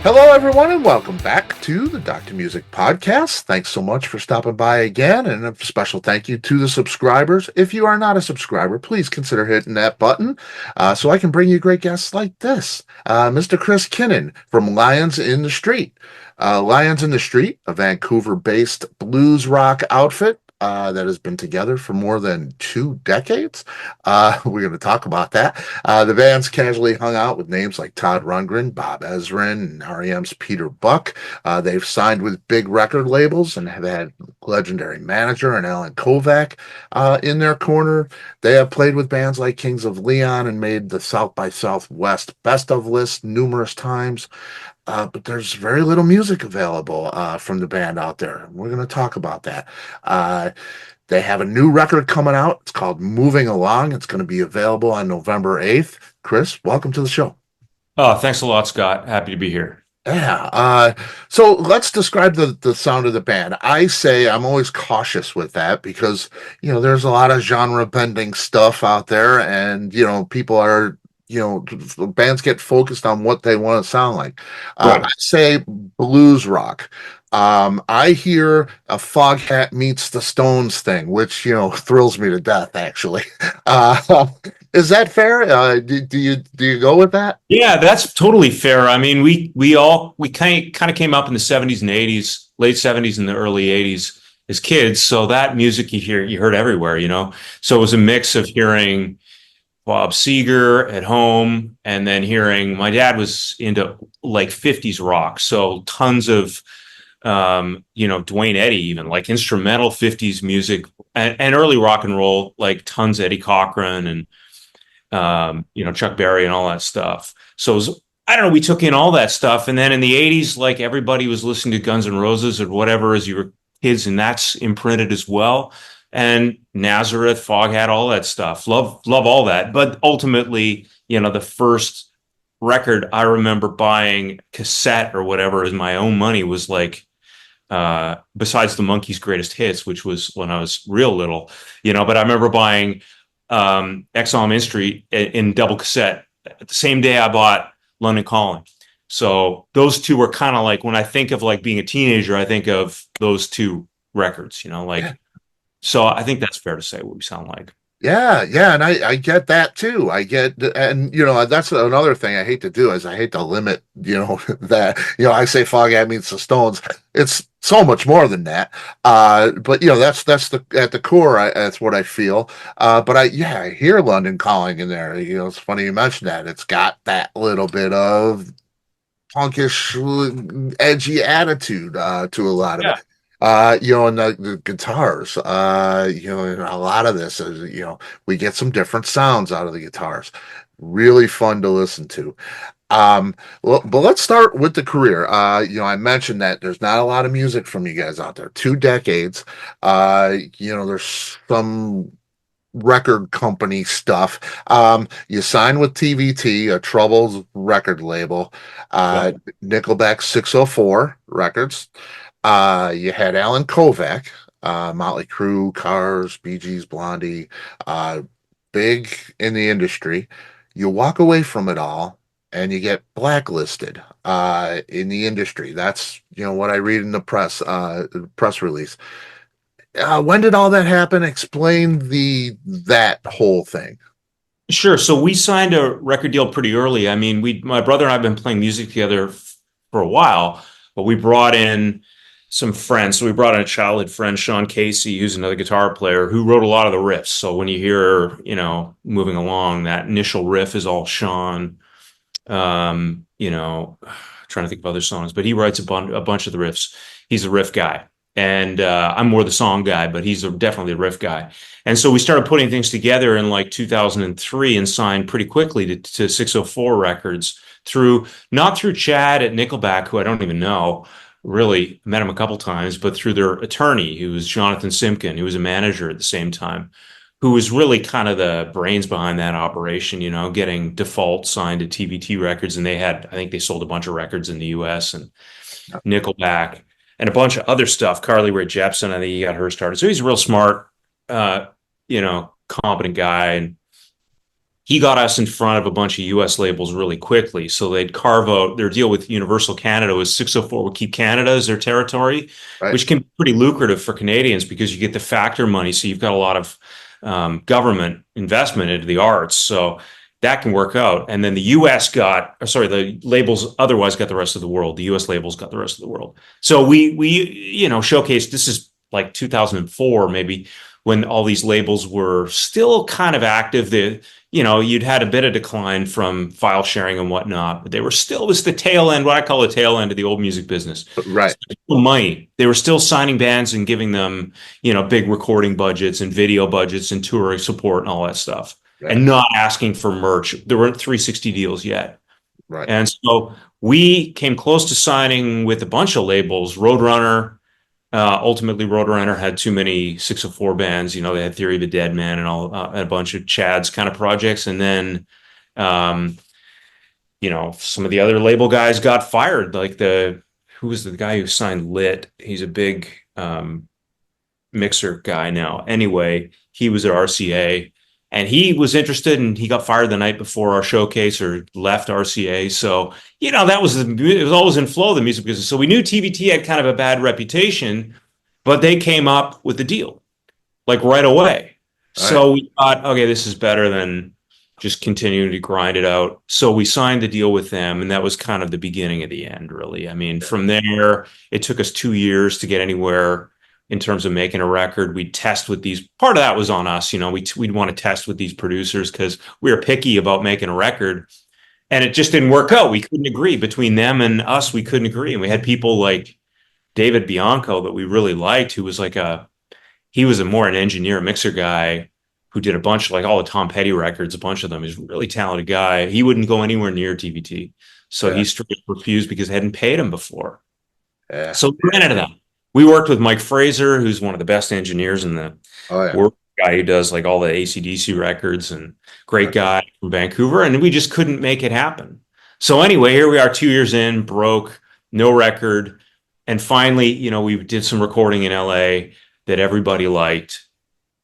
Hello, everyone, and welcome back to the Dr. Music Podcast. Thanks so much for stopping by again, and a special thank you to the subscribers. If you are not a subscriber, please consider hitting that button so I can bring you great guests like this. Mr. Chris Kinnon from Lions in the Street. Lions in the Street, a Vancouver-based blues rock outfit that has been together for more than 2 decades. We're going to talk about that. The band's casually hung out with names like Todd Rundgren, Bob Ezrin, and REM's Peter Buck. They've signed with big record labels and have had legendary manager and Allen Kovac in their corner. They have played with bands like Kings of Leon and made the South by Southwest Best of list numerous times. But there's very little music available from the band out there. We're going to talk about that. They have a new record coming out. It's called Moving Along. It's going to be available on November 8th. Chris, welcome to the show. Oh, thanks a lot, Scott. Happy to be here. Yeah. So let's describe the sound of the band. I say I'm always cautious with that because, there's a lot of genre bending stuff out there and, people are, bands get focused on what they want to sound like. Right. I say blues rock. I hear a Foghat meets the Stones thing, which, thrills me to death, actually. Is that fair? Do you go with that? Yeah, that's totally fair. I mean, we kind of came up in the 70s and 80s, late 70s and the early 80s as kids. So that music you heard everywhere, So it was a mix of hearing Bob Seger at home, and then my dad was into like 50s rock. So tons of, Dwayne Eddy, even like instrumental 50s music and early rock and roll, like tons of Eddie Cochran and, Chuck Berry and all that stuff. So I don't know, we took in all that stuff. And then in the 80s, like everybody was listening to Guns N' Roses or whatever as you were kids, and that's imprinted as well. And Nazareth, Foghat, all that stuff. Love all that. But ultimately, the first record I remember buying cassette or whatever as my own money was like, besides the Monkees' Greatest Hits, which was when I was real little, but I remember buying Exile Main Street in double cassette. The same day I bought London Calling. So those two were kind of like, when I think of like being a teenager, I think of those two records, Yeah. So I think that's fair to say what we sound like. Yeah, and I get that too. And that's another thing I hate to do is I hate to limit, that, I say Foghat meets the Stones. It's so much more than that. But that's at the core, that's what I feel. But I hear London Calling in there. It's funny you mentioned that. It's got that little bit of punkish, edgy attitude to a lot of it. And the guitars, and a lot of this is, we get some different sounds out of the guitars. Really fun to listen to. But let's start with the career. I mentioned that there's not a lot of music from you guys out there. 2 decades. There's some record company stuff. You signed with TVT, a Troubles record label, Nickelback 604 Records. You had Allen Kovac, Motley Crue, Cars, Bee Gees, Blondie, big in the industry. You walk away from it all and you get blacklisted in the industry. That's what I read in the press release. When did all that happen? Explain that whole thing. Sure. So we signed a record deal pretty early. I mean, my brother and I have been playing music together for a while, but we brought in some friends. So we brought in a childhood friend, Sean Casey, who's another guitar player who wrote a lot of the riffs. So when you hear, Moving Along, that initial riff is all Sean. Trying to think of other songs, but he writes a bunch of the riffs. He's a riff guy. And I'm more the song guy, but he's definitely the riff guy. And so we started putting things together in like 2003 and signed pretty quickly to 604 Records not through Chad at Nickelback, who I don't even know. Really met him a couple times, but through their attorney, who was Jonathan Simkin, who was a manager at the same time, who was really kind of the brains behind that operation, getting Default signed to TVT Records. And I think they sold a bunch of records in the US and Nickelback and a bunch of other stuff. Carly Rae Jepsen, I think he got her started. So he's a real smart, competent guy. And he got us in front of a bunch of US labels really quickly. So they'd carve out their deal with Universal Canada was 604 would keep Canada as their territory, Right. which can be pretty lucrative for Canadians because you get the factor money. So you've got a lot of government investment into the arts. So that can work out. And then the US got, sorry, the labels otherwise got the rest of the world. The US labels got the rest of the world. So we showcased, this is like 2004, maybe, when all these labels were still kind of active. You'd had a bit of decline from file sharing and whatnot, but they were still, it was the tail end, what I call the tail end of the old music business. Right. So money. They were still signing bands and giving them, big recording budgets and video budgets and touring support and all that stuff, Right. and not asking for merch. There weren't 360 deals yet. Right. And so we came close to signing with a bunch of labels. Roadrunner, ultimately Roadrunner had too many 604 bands. They had Theory of a Dead Man and all, and a bunch of Chad's kind of projects. And then, some of the other label guys got fired. Like who was the guy who signed Lit? He's a big mixer guy now. Anyway, he was at RCA. And he was interested, and he got fired the night before our showcase, or left RCA. So, it was always in flow, the music business. So we knew TVT had kind of a bad reputation, but they came up with the deal, like right away. So we thought, okay, this is better than just continuing to grind it out. So we signed the deal with them, and that was kind of the beginning of the end, really. I mean, from there, it took us 2 years to get anywhere in terms of making a record. We'd test with these, part of that was on us, we'd want to test with these producers because we were picky about making a record, and it just didn't work out. We couldn't agree between them and us. We couldn't agree. And we had people like David Bianco that we really liked, who was he was more an engineer, mixer guy who did a bunch of like all the Tom Petty records, a bunch of them. He's a really talented guy. He wouldn't go anywhere near TVT. So he straight refused because they hadn't paid him before. Yeah. So we ran into that. We worked with Mike Fraser, who's one of the best engineers in the world, guy who does like all the AC/DC records, and great guy from Vancouver. And we just couldn't make it happen. So anyway, here we are 2 years in, broke, no record. And finally, we did some recording in LA that everybody liked.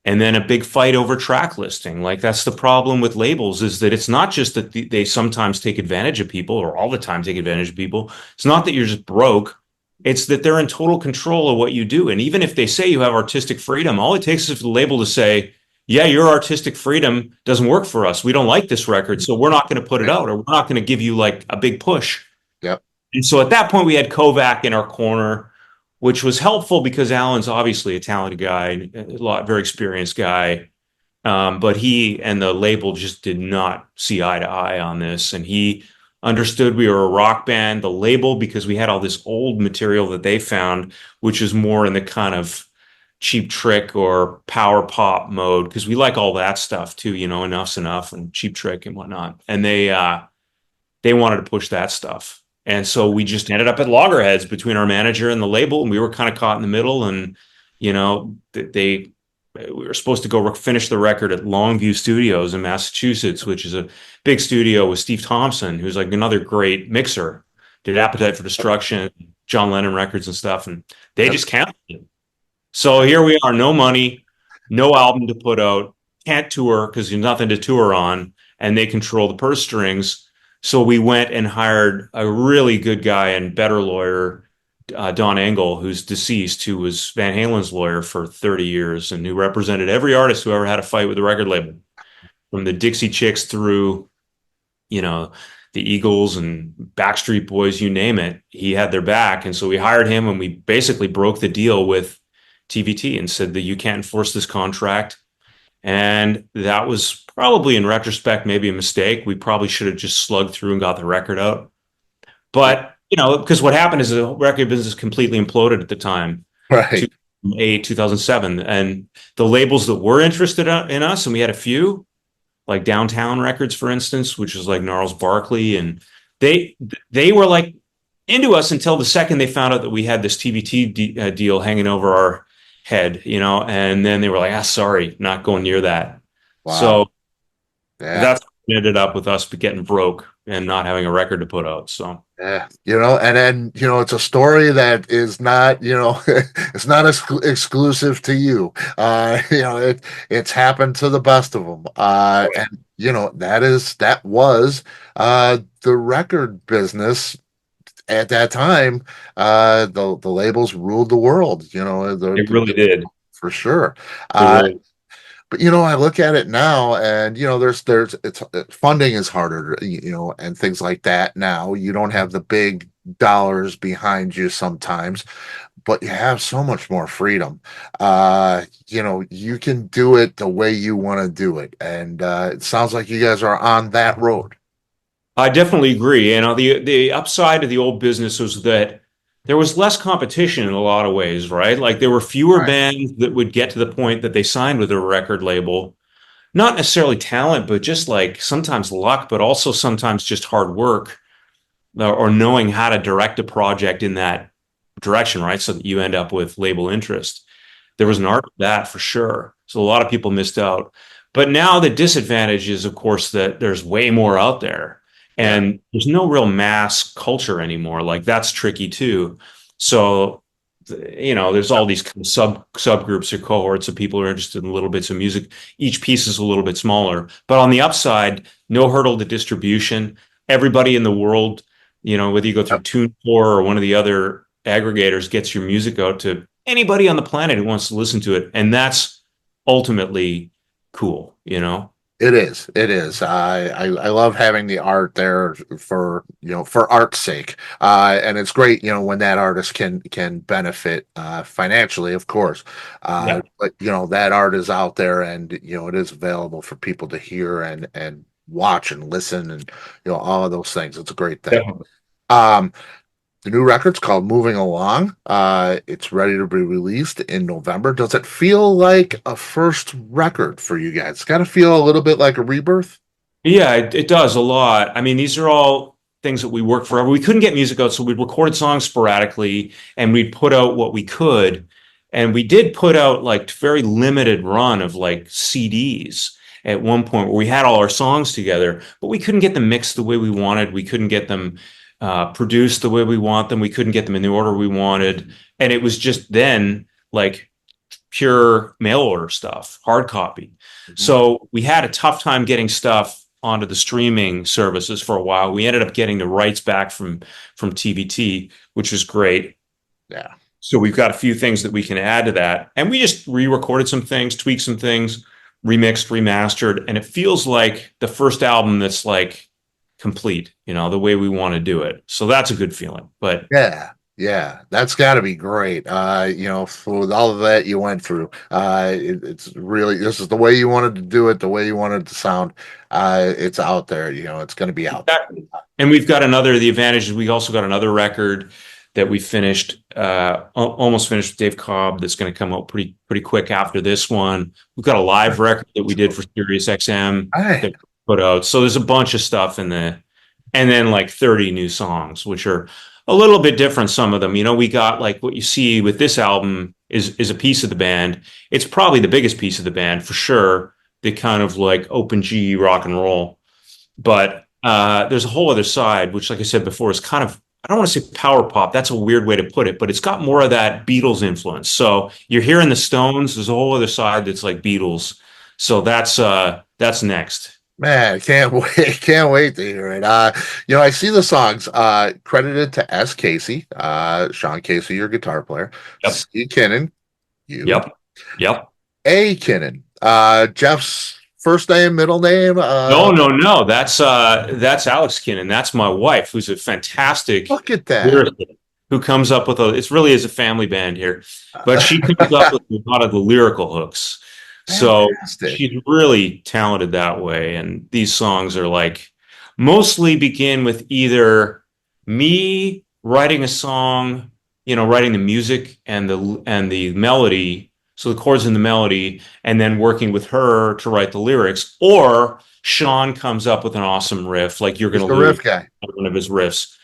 And then a big fight over track listing. Like, that's the problem with labels, is that it's not just that they sometimes take advantage of people, or all the time take advantage of people. It's not that you're just broke. It's that they're in total control of what you do. And even if they say you have artistic freedom, all it takes is for the label to say, yeah, your artistic freedom doesn't work for us. We don't like this record, so we're not going to put it out, or we're not going to give you like a big push. Yep. And so at that point, we had Kovac in our corner, which was helpful because Allen's obviously a talented guy, very experienced guy. But he and the label just did not see eye to eye on this. And he understood we were a rock band. The label, because we had all this old material that they found, which is more in the kind of Cheap Trick or power pop mode, because we like all that stuff too, Enough's Enough and Cheap Trick and whatnot. And they wanted to push that stuff. And so we just ended up at loggerheads between our manager and the label, and we were kind of caught in the middle. And, we were supposed to go finish the record at Longview Studios in Massachusetts, which is a big studio with Steve Thompson, who's like another great mixer, did Appetite for Destruction, John Lennon records and stuff. And they just canceled it. So here we are, no money, no album to put out, can't tour because there's nothing to tour on, and they control the purse strings. So we went and hired a really good guy and better lawyer, Don Engel, who's deceased, who was Van Halen's lawyer for 30 years and who represented every artist who ever had a fight with a record label, from the Dixie Chicks through, the Eagles and Backstreet Boys, you name it. He had their back. And so we hired him, and we basically broke the deal with TVT and said that you can't enforce this contract. And that was probably, in retrospect, maybe a mistake. We probably should have just slugged through and got the record out. But, because what happened is the record business completely imploded at the time. Right. 2008, 2007. And the labels that were interested in us, and we had a few, like Downtown Records, for instance, which is like Gnarls Barkley. And they were like into us until the second they found out that we had this TVT deal hanging over our head, and then they were like, sorry, not going near that. Wow. So that's what ended up with us getting broke and not having a record to put out. So and then it's a story that is not it's not exclusive to you. It's happened to the best of them. And that was the record business at that time. The labels ruled the world, It really did. for sure. It Uh, really. but I look at it now, and there's it's funding is harder, and things like that. Now you don't have the big dollars behind you sometimes, but you have so much more freedom. You can do it the way you want to do it, and it sounds like you guys are on that road. I definitely agree. And the upside of the old business was that there was less competition in a lot of ways, right? Like there were fewer Right. bands that would get to the point that they signed with a record label. Not necessarily talent, but just like sometimes luck, but also sometimes just hard work or knowing how to direct a project in that direction, right? So that you end up with label interest. There was an art of that for sure. So a lot of people missed out. But now the disadvantage is, of course, that there's way more out there Yeah. and there's no real mass culture anymore. Like that's tricky too. So, there's all these kind of subgroups or cohorts of people who are interested in little bits of music. Each piece is a little bit smaller. But on the upside, no hurdle to distribution. Everybody in the world, whether you go through Yep. TuneCore or one of the other aggregators, gets your music out to anybody on the planet who wants to listen to it. And that's ultimately cool. It is. It is. I love having the art there for art's sake. And it's great, when that artist can benefit financially, of course. Yeah, But that art is out there, and it is available for people to hear and watch and listen, and all of those things. It's a great thing. definitely. Um, The new record's called Moving Along. It's ready to be released in November. Does it feel like a first record for you guys? It's got to feel a little bit like a rebirth. Yeah, it does a lot. I mean, these are all things that we worked forever. We couldn't get music out, so we'd record songs sporadically and we'd put out what we could. And we did put out like very limited run of like CDs at one point where we had all our songs together, but we couldn't get them mixed the way we wanted. We couldn't get them produced the way we want them. We couldn't get them in the order we wanted. And it was just then like pure mail order stuff, hard copy. Mhm. So we had a tough time getting stuff onto the streaming services for a while. We ended up getting the rights back from TVT, which was great. Yeah. So we've got a few things that we can add to that. And we just re-recorded some things, tweaked some things, remixed, remastered, and it feels like the first album that's like complete, the way we want to do it. So that's a good feeling. But Yeah. Yeah. That's got to be great. For all of that you went through, it's really, this is the way you wanted to do it, the way you wanted it to sound. It's out there, it's going to be out there. exactly. And we've got the advantage is we also got another record that we finished, almost finished with Dave Cobb that's going to come out pretty quick after this one. We've got a live record that we did for Sirius XM that Hey, we put out. So there's a bunch of stuff in there. And then like 30 new songs, which are a little bit different, some of them. We got like what you see with this album is a piece of the band. It's probably the biggest piece of the band for sure. The kind of like open G rock and roll. But there's a whole other side, which, like I said before, is kind of, I don't want to say power pop. That's a weird way to put it, but it's got more of that Beatles influence. So you're hearing the Stones. There's a whole other side that's like Beatles. So that's next. man, can't wait, can't wait to hear it. I see the songs credited to S. Casey, Sean Casey, your guitar player, Yep. C. Kinnon, you, Yep. Yep. A. Kinnon, Jeff's first name, middle name. No, no, no. That's Alex Kinnon. That's my wife, who's a fantastic Look at that. lyricist who comes up with it really is a family band here, but she comes up with a lot of the lyrical hooks. So Fantastic. she's really talented that way. And these songs are like mostly begin with either me writing a song, writing the music and the melody, so the chords and the melody, and then working with her to write the lyrics, or Sean comes up with an awesome riff, like you're He's going the to lose riff guy. one of his riffs,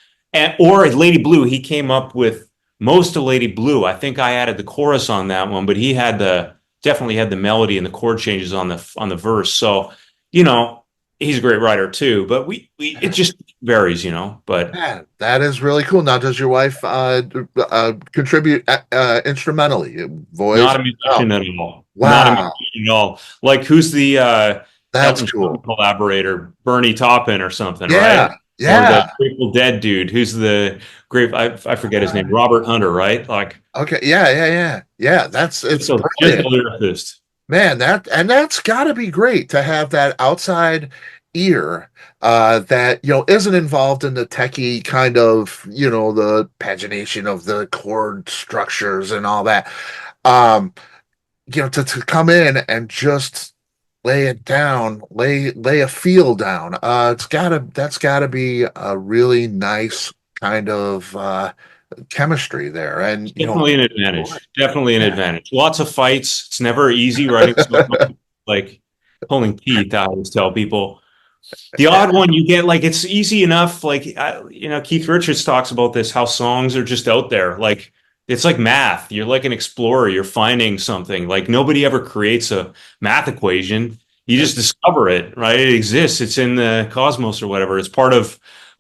or Lady Blue. He came up with most of Lady Blue. I think I added the chorus on that one, but he had definitely had the melody and the chord changes on the verse. So, he's a great writer too. But it just varies, But Man, that is really cool. Now, does your wife contribute instrumentally, voice? not a Oh, musician at all. Not a wow, musician at all. Like who's the That's Elton John cool. collaborator, Bernie Taupin or something, right? Yeah, Or the yeah. Grateful Dead dude, who's the great, I forget his name, Robert Hunter, right? Like, Okay, yeah. That's it's just a brilliant, lyricist. man. That's got to be great to have that outside ear that isn't involved in the techie kind of the pagination of the chord structures and all that. Um, to come in and just lay it down, lay a feel down. That's gotta be a really nice kind of chemistry there. And Definitely an advantage. Definitely an yeah, advantage. Lots of fights. It's never easy writing songs, like pulling teeth. I always tell people. The odd one you get, like it's easy enough. Like Keith Richards talks about this, how songs are just out there. Like it's like math. You're like an explorer. You're finding something. Like nobody ever creates a math equation. You just discover it, right? It exists. It's in the cosmos or whatever. It's part of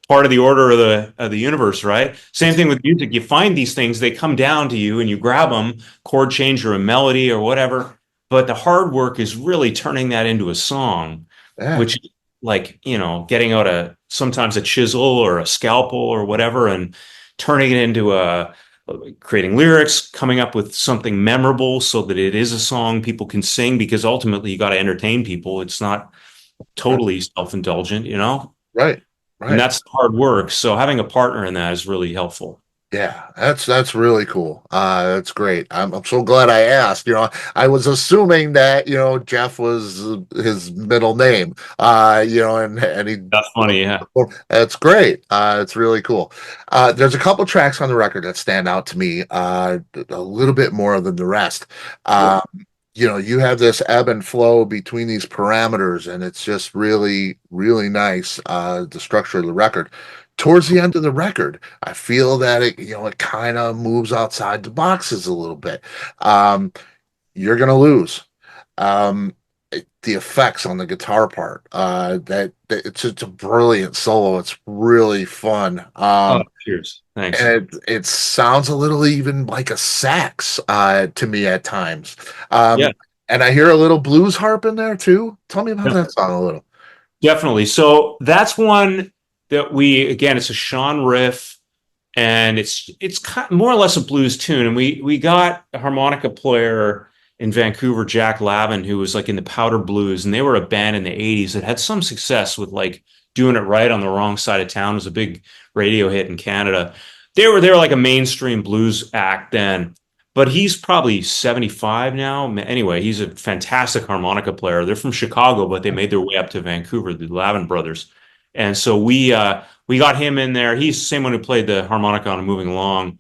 the order of the universe, right? Same thing with music. You find these things, they come down to you and you grab them, chord change or a melody or whatever. But the hard work is really turning that into a song, yeah, which like, getting out sometimes a chisel or a scalpel or whatever and turning it into creating lyrics, coming up with something memorable so that it is a song people can sing, because ultimately you got to entertain people. It's not totally self-indulgent. right, And right. that's hard work. So having a partner in that is really helpful. Yeah, that's really cool. That's great. I'm so glad I asked. I was assuming that Jeff was his middle name. And he. That's funny. Yeah. That's great. It's really cool. There's a couple tracks on the record that stand out to me a little bit more than the rest. Sure. Um, you have this ebb and flow between these parameters, and it's just really, really nice. The structure of the record. Towards the end of the record, I feel that it kind of moves outside the boxes a little bit. Um, you're gonna lose. The effects on the guitar part, that it's a brilliant solo. It's really fun. Oh, cheers. Thanks. And it sounds a little even like a sax to me at times. Yeah. And I hear a little blues harp in there too. Tell me about Yeah. that song a little. Definitely. So that's one that again, it's a Sean riff, and it's kind more or less a blues tune. And we got a harmonica player in Vancouver, Jack Lavin, who was like in the Powder Blues, and they were a band in the '80s that had some success with like doing it right on the wrong side of town. It was a big radio hit in Canada. They were like a mainstream blues act then. But he's probably 75 now. Anyway, he's a fantastic harmonica player. They're from Chicago, but they made their way up to Vancouver, the Lavin brothers. And so we got him in there. He's the same one who played the harmonica on Moving Along,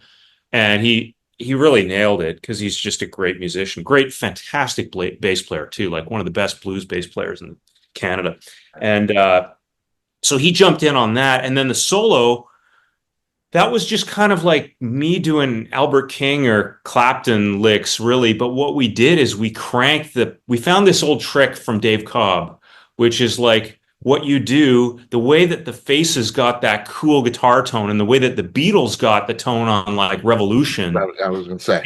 and he really nailed it because he's just a great musician, great, fantastic bass player too, like one of the best blues bass players in Canada. And so he jumped in on that, and then the solo. That was just kind of like me doing Albert King or Clapton licks, really. But what we did is we found this old trick from Dave Cobb, which is like what you do, the way that the Faces got that cool guitar tone and the way that the Beatles got the tone on like Revolution I was going to say.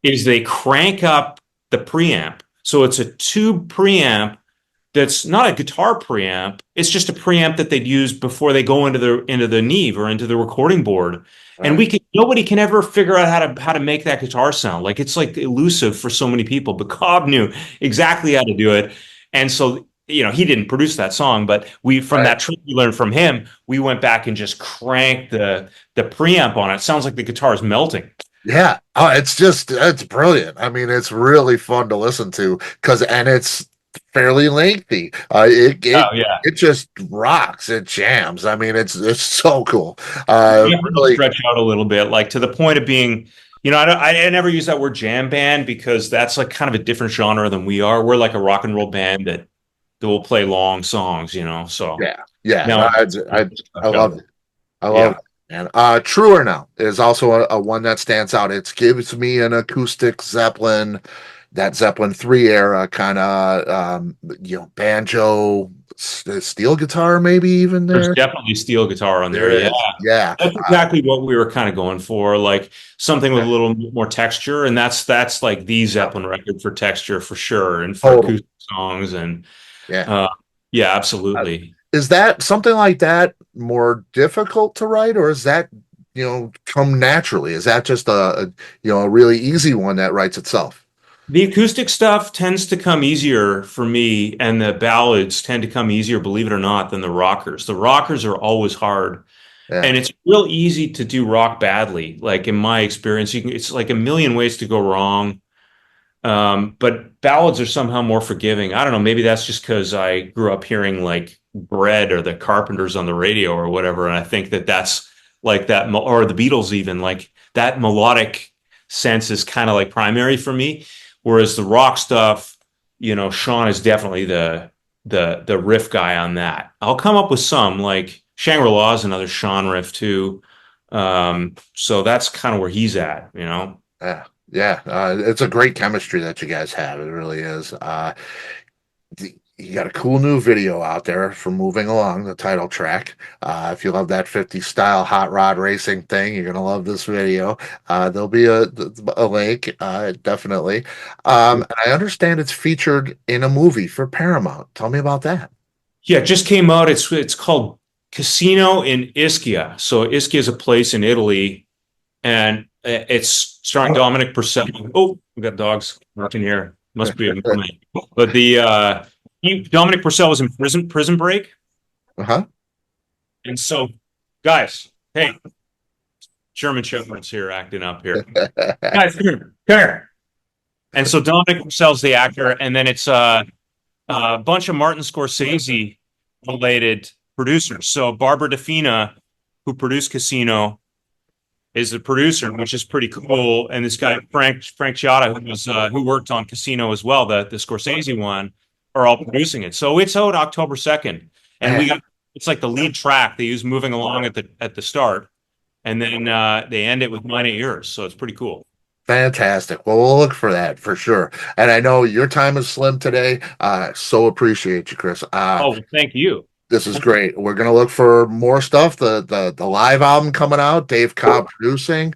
is they crank up the preamp. So it's a tube preamp that's not a guitar preamp. It's just a preamp that they'd use before they go into the Neve or into the recording board. Right. And nobody can ever figure out how to make that guitar sound. Like it's like elusive for so many people, but Cobb knew exactly how to do it. And so, he didn't produce that song, but from that trick we learned from him, we went back and just cranked the preamp on it. It sounds like the guitar is melting. Yeah. Oh, it's brilliant. I mean, it's really fun to listen to and it's fairly lengthy. It just rocks. It jams. I mean, it's so cool. Really stretch out a little bit, like to the point of being, I never use that word jam band because that's like kind of a different genre than we are. We're like a rock and roll band that will play long songs, So yeah. Now, I love it. I love it. And Truer Now is also a one that stands out. It gives me an acoustic Zeppelin, that Zeppelin 3 era kind of banjo, steel guitar, maybe even there. There's definitely steel guitar on there. Yeah. That's exactly what we were kind of going for, like something with a little more texture, and that's like the Zeppelin record for texture for sure, and for acoustic songs. And Yeah. Uh, yeah, Uh, absolutely. is that something like that more difficult to write, or is that, come naturally? Is that just a really easy one that writes itself? The acoustic stuff tends to come easier for me, and the ballads tend to come easier, believe it or not, than the rockers. The rockers are always hard, Yeah. and it's real easy to do rock badly. Like in my experience, it's like a million ways to go wrong. But ballads are somehow more forgiving. I don't know. Maybe that's just because I grew up hearing like Bread or the Carpenters on the radio or whatever, and I think that that's like that, or the Beatles even like that melodic sense is kind of like primary for me. Whereas the rock stuff, Sean is definitely the riff guy on that. I'll come up with some like Shangri-La is another Sean riff too. So that's kind of where he's at. Yeah. Yeah. It's a great chemistry that you guys have. It really is. You got a cool new video out there for Moving Along, the title track. If you love that 50s style hot rod racing thing, you're gonna love this video. There'll be a link, definitely. And I understand it's featured in a movie for Paramount. Tell me about that. Yeah, it just came out. It's called Casino in Ischia. So Ischia is a place in Italy, and it's starring Dominic Purcell. Oh, we got dogs barking here. Must be a movie. But Dominic Purcell was in Prison Break, Uh-huh. and so guys, hey, German Shepherds here acting up here. Guys, come here. And so Dominic Purcell's the actor, and then it's a bunch of Martin Scorsese related producers. So Barbara DeFina, who produced Casino, is the producer, which is pretty cool. And this guy Frank Chioda, who worked on Casino as well, the Scorsese one, are all producing it. So it's out October 2nd, and it's like the lead track they use Moving Along at the start, and then they end it with Mine Ain't Yours. So it's pretty cool. Fantastic. Well, we'll look for that for sure. And I know your time is slim today. So appreciate you, Chris. Oh, thank you. This is great. We're gonna look for more stuff. The live album coming out, Dave Cobb producing.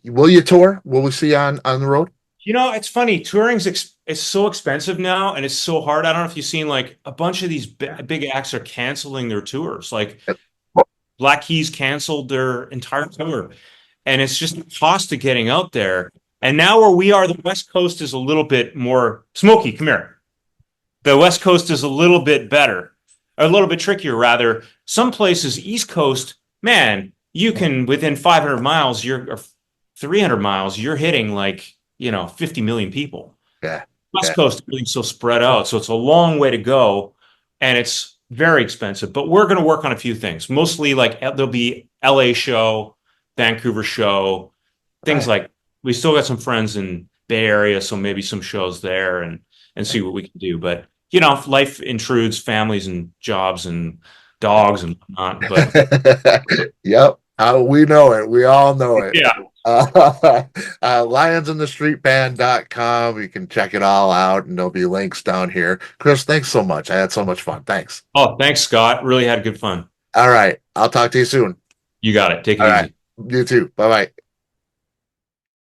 Will you tour? Will we see you on the road? It's funny. Touring's it's so expensive now, and it's so hard. I don't know if you've seen like a bunch of these big acts are canceling their tours. Like Black Keys canceled their entire tour, and it's just the cost of getting out there. And now where we are, the West Coast is a little bit more Smokey. Come here. The West Coast is a little bit better, a little bit trickier rather. Some places, East Coast, man, you can within 500 miles, or 300 miles, you're hitting like 50 million people. Yeah. West Coast being so spread out, so it's a long way to go, and it's very expensive. But we're going to work on a few things. Mostly, like there'll be LA show, Vancouver show, things like. We still got some friends in Bay Area, so maybe some shows there, and see what we can do. But life intrudes, families and jobs and dogs and whatnot. But yep, we know it. We all know it. Yeah. Lionsandthestreetband.com. You can check it all out, and there'll be links down here. Chris, thanks so much. I had so much fun. Thanks. Oh, thanks, Scott. Really had good fun. All right. I'll talk to you soon. You got it. Take it all easy. Right. You too. Bye-bye.